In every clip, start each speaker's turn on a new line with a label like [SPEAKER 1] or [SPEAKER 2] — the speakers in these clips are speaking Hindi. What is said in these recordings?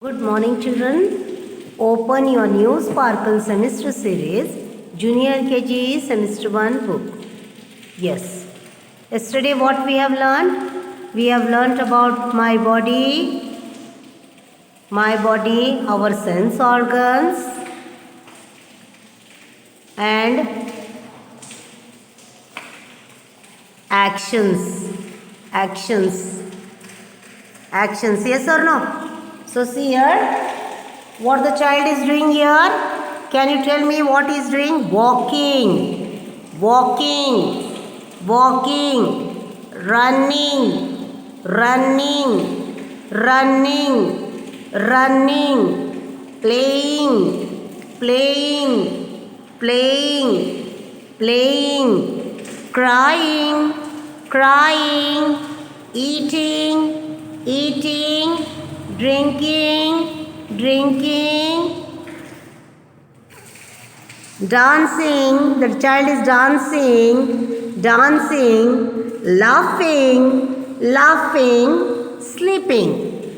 [SPEAKER 1] Good morning, children. Open your new Sparkle semester series, Junior KG Semester 1 book. Yes. Yesterday, what we have learned? We have learnt about my body, our sense organs, and actions. Yes or no? So see here, what the child is doing here. Can you tell me what he is doing? Walking, running, playing, crying, eating, drinking, dancing. The child is dancing, laughing, sleeping.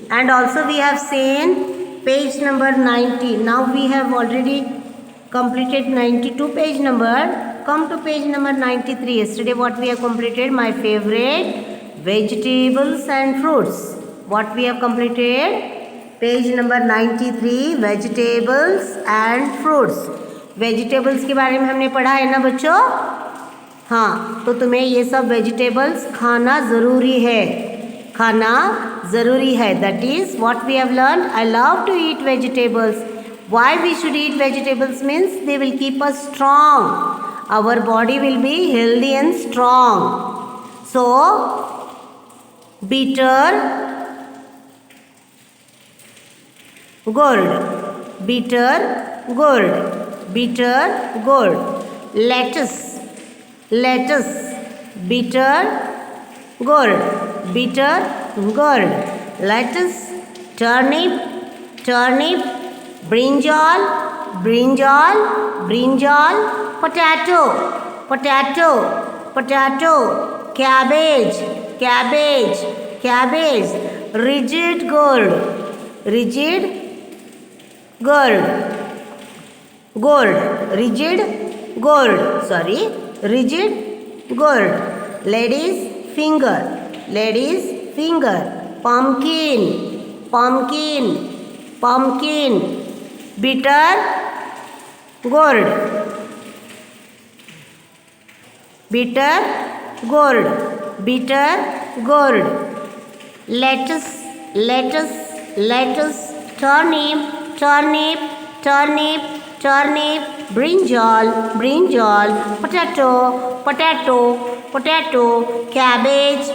[SPEAKER 1] And also we have seen page number 90. Now we have already completed 92 page number. Come to page number 93. Yesterday what we have completed? My favorite vegetables and fruits. What we have completed? Page number 93, vegetables and fruits. Vegetables के बारे में हमने पढ़ा है ना बच्चों? हाँ, तो तुम्हें ये सब वेजिटेबल्स खाना ज़रूरी है. That is what we have learned. I love to eat vegetables. Why we should eat vegetables means they will keep us strong. Our body will be healthy and strong. So, bitter gourd, lettuce, bitter gourd, lettuce, turnip, brinjal, potato, cabbage, rigid gourd, lady's finger, pumpkin, bitter gourd, lettuce, turnip, brinjal, potato, cabbage,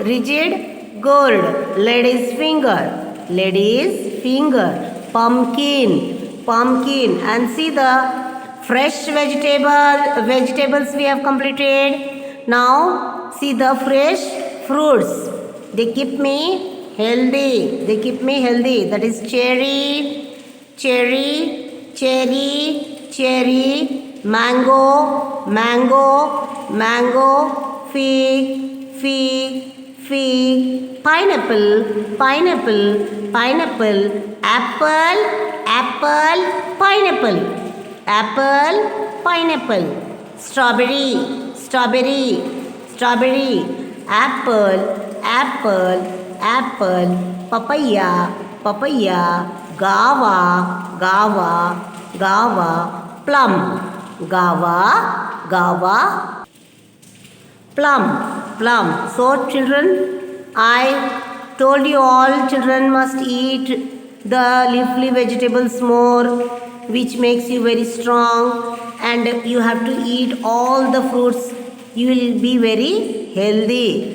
[SPEAKER 1] rigid gourd, lady's finger, pumpkin, and see the fresh vegetables we have completed. Now see the fresh fruits. They keep me healthy. That is cherry, mango, fig, pineapple, apple, strawberry, apple, papaya, guava, plum. So children, I told you all children must eat the leafy vegetables more, which makes you very strong, and you have to eat all the fruits. You will be very healthy.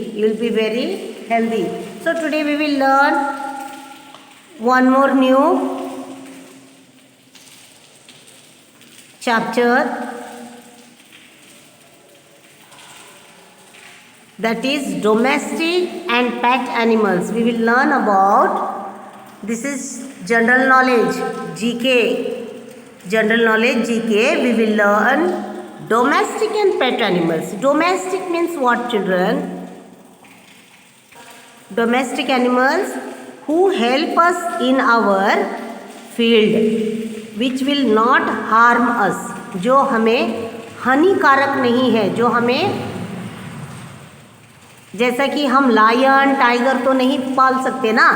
[SPEAKER 1] So today we will learn one more new chapter, that is domestic and pet animals. We will learn about, this is general knowledge, GK. We will learn domestic and pet animals. Domestic means what, children? Domestic animals who help us in our field, which will not harm us. जो हमें हानिकारक नहीं है, जो हमें, जैसा कि हम लायन टाइगर तो नहीं पाल सकते ना,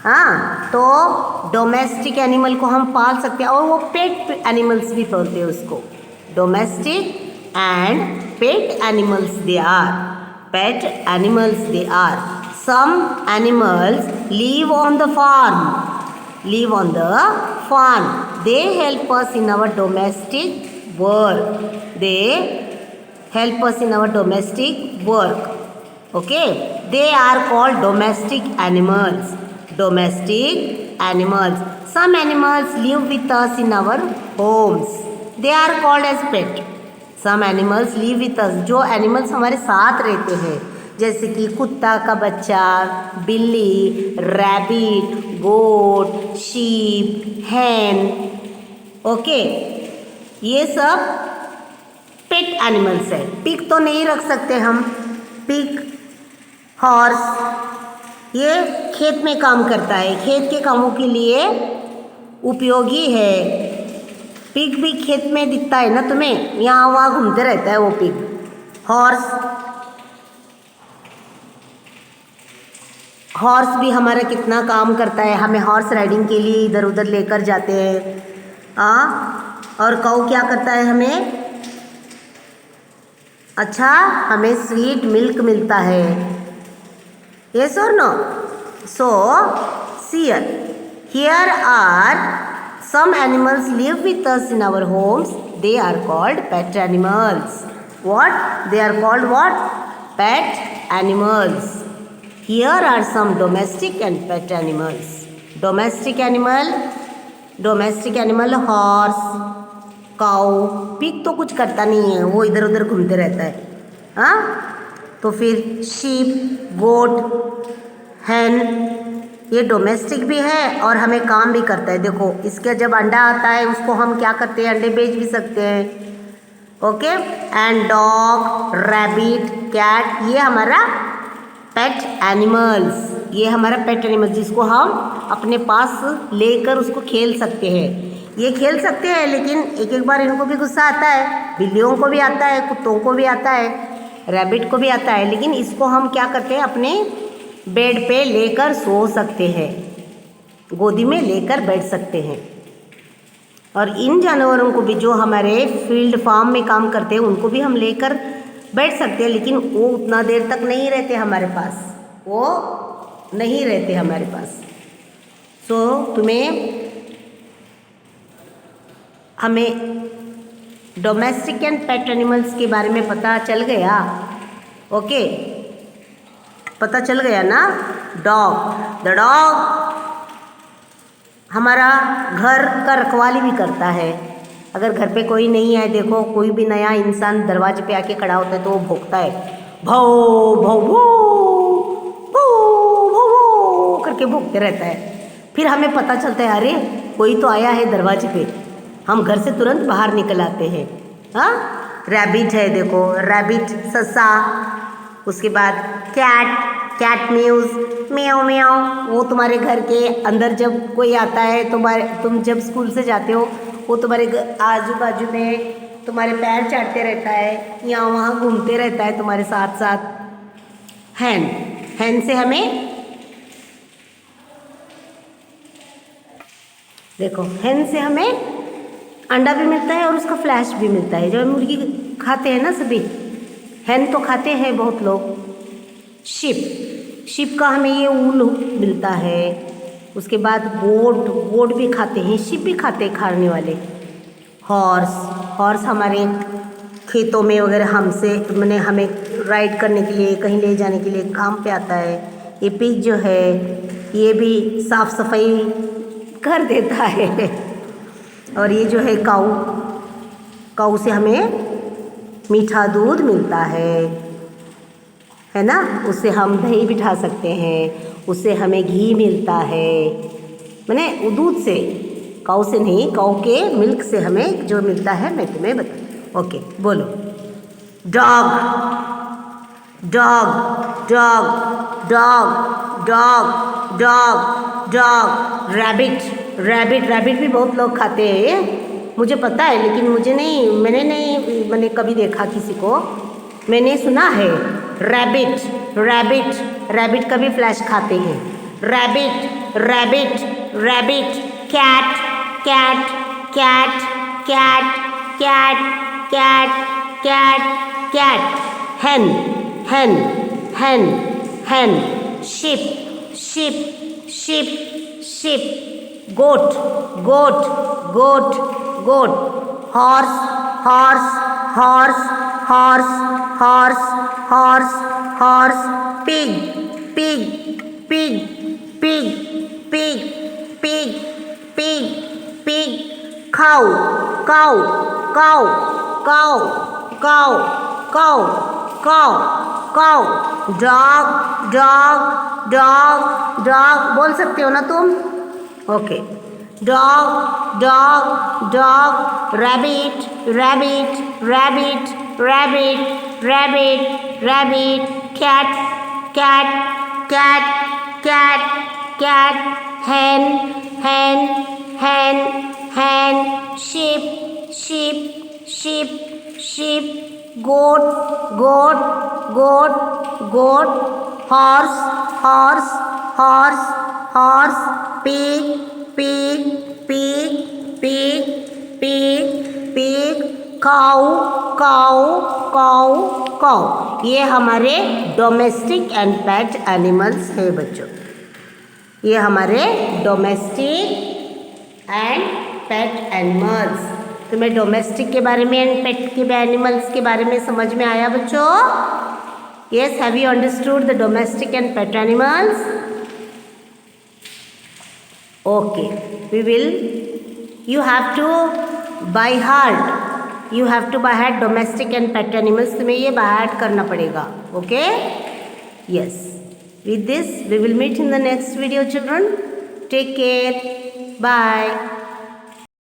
[SPEAKER 1] हाँ, तो डोमेस्टिक एनिमल को हम पाल सकते हैं, और वो पेट एनिमल्स भी बोलते हैं उसको. Domestic and pet animals they are. Pet animals they are. Some animals live on the farm. Live on the farm. They help us in our domestic work. They help us in our domestic work. Okay? They are called domestic animals. Domestic animals. Some animals live with us in our homes. They are called as pet. Some animals live with us. जो animals हमारे साथ रहते हैं, जैसे कि कुत्ता का बच्चा, बिल्ली, रैबिट, गोट, शीप, हैन. ओके, ये सब पेट एनिमल्स है. पिग तो नहीं रख सकते हम. पिग, हॉर्स, ये खेत में काम करता है, खेत के कामों के लिए उपयोगी है. पिग भी खेत में दिखता है ना तुम्हें, यहाँ वहाँ घूमते रहता है वो पिग. हॉर्स भी हमारा कितना काम करता है, हमें हॉर्स राइडिंग के लिए इधर उधर लेकर जाते हैं. और काऊ क्या करता है हमें? अच्छा, हमें स्वीट मिल्क मिलता है. यस और no? So here are some animals live with us in our homes. They are called pet animals. What? They are called what? Pet animals. Here are some domestic and pet animals. Domestic animal horse, cow. pig तो कुछ करता नहीं है, वो इधर उधर घूमते रहता है. हाँ, तो फिर sheep, goat, hen, ये डोमेस्टिक भी है और हमें काम भी करता है. देखो, इसके जब अंडा आता है उसको हम क्या करते हैं, अंडे बेच भी सकते हैं. Okay. And dog, rabbit, cat, ये हमारा पेट एनिमल्स. ये हमारा पेट एनिमल्स जिसको हम अपने पास लेकर उसको खेल सकते हैं. ये खेल सकते हैं, लेकिन एक एक बार इनको भी गुस्सा आता है. बिल्लियों को भी आता है, कुत्तों को भी आता है, रैबिट को भी आता है. लेकिन इसको हम क्या करते हैं, अपने बेड पे लेकर सो सकते हैं, गोदी में लेकर बैठ सकते हैं. और इन जानवरों को भी, जो हमारे फील्ड फार्म में काम करते हैं, उनको भी हम लेकर बैठ सकते हैं. लेकिन वो उतना देर तक नहीं रहते हमारे पास, वो नहीं रहते हमारे पास. सो हमें डोमेस्टिक एंड पेट एनिमल्स के बारे में पता चल गया. ओके, पता चल गया ना. द डॉग हमारा घर का रखवाली भी करता है. अगर घर पे कोई नहीं है, देखो कोई भी नया इंसान दरवाजे पे आके खड़ा होता है तो वो भौंकता है, भौ भौ भौ भौ भौ करके भौंकते रहता है. फिर हमें पता चलता है, अरे कोई तो आया है दरवाजे पे. हम घर से तुरंत बाहर निकल आते हैं. हाँ, रैबिट है, देखो रैबिट, ससा. उसके बाद कैट म्यूज, म्याऊ म्याऊ. वो तुम्हारे घर के अंदर जब कोई आता है, तुम जब स्कूल से जाते हो, वो तुम्हारे आजू बाजू में तुम्हारे पैर चाटते रहता है, यहाँ वहाँ घूमते रहता है तुम्हारे साथ साथ. हैन से हमें, देखो हैन से हमें अंडा भी मिलता है और उसका फ्लैश भी मिलता है. जो मुर्गी खाते हैं ना सभी, हैन तो खाते हैं बहुत लोग. शिप का हमें ये ऊन मिलता है. उसके बाद गोट भी खाते हैं, शिप भी खाते हैं खाने वाले. हॉर्स हमारे खेतों में वगैरह हमें राइड करने के लिए, कहीं ले जाने के लिए काम पे आता है. ये पिग जो है, ये भी साफ सफाई कर देता है. और ये जो है काऊ से हमें मीठा दूध मिलता है ना. उससे हम दही बिठा सकते हैं, उससे हमें घी मिलता है. मैंने दूध से, काऊ से नहीं, काऊ के मिल्क से हमें जो मिलता है मैं तुम्हें बता. ओके बोलो dog dog dog dog dog dog dog rabbit rabbit rabbit भी बहुत लोग खाते हैं, मुझे पता है, लेकिन मैंने कभी देखा किसी को, मैंने सुना है रैबिट रैबिट रैबिट का भी फ्लैश खाते हैं। Rabbit rabbit rabbit cat cat cat cat cat cat cat cat hen hen hen hen sheep sheep sheep sheep goat goat goat goat horse horse horse horse horse horse horse pig pig pig pig pig pig pig pig cow cow cow cow cow cow cow cow dog dog dog dog बोल सकते हो ना तुम? Okay dog dog dog rabbit rabbit rabbit rabbit rabbit rabbit cat cat cat cat cat hen hen hen hen sheep sheep sheep sheep goat goat goat goat horse horse horse horse pig pig pig pig pig pig cow cow cow cow ये हमारे डोमेस्टिक एंड पेट एनिमल्स है बच्चों, ये हमारे डोमेस्टिक एंड पेट एनिमल्स। तुम्हें डोमेस्टिक के बारे में एंड पेट के एनिमल्स के बारे में समझ में आया बच्चों? Yes, have you understood the domestic and pet animals? Okay, we will, you have to by heart, you have to by heart domestic and pet animals, तुम्हें ये बाय हार्ट करना पड़ेगा। Okay, yes, with this we will meet in the next video children. Take care, bye.